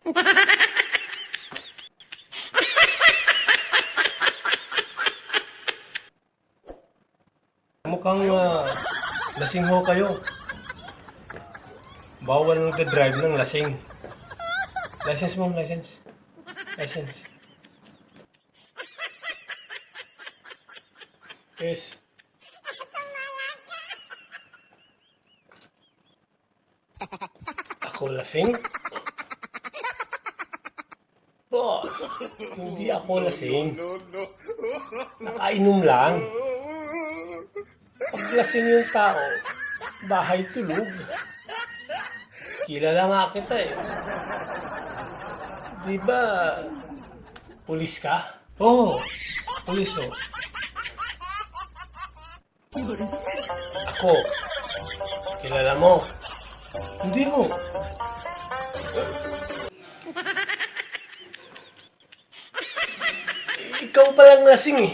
Mukhang lasing ho kayo. Bawal nagda-drive ng lasing. License mo, license. License. Yes. Ako lasing? Boss, hindi ako lasing. Nakainom lang. Pag lasing yung tao, bahay tulog. Kilala nga kita eh. Di ba, pulis ka? Oo, pulis o. Ako, kilala mo? Hindi ko. Ikaw palang lasing eh.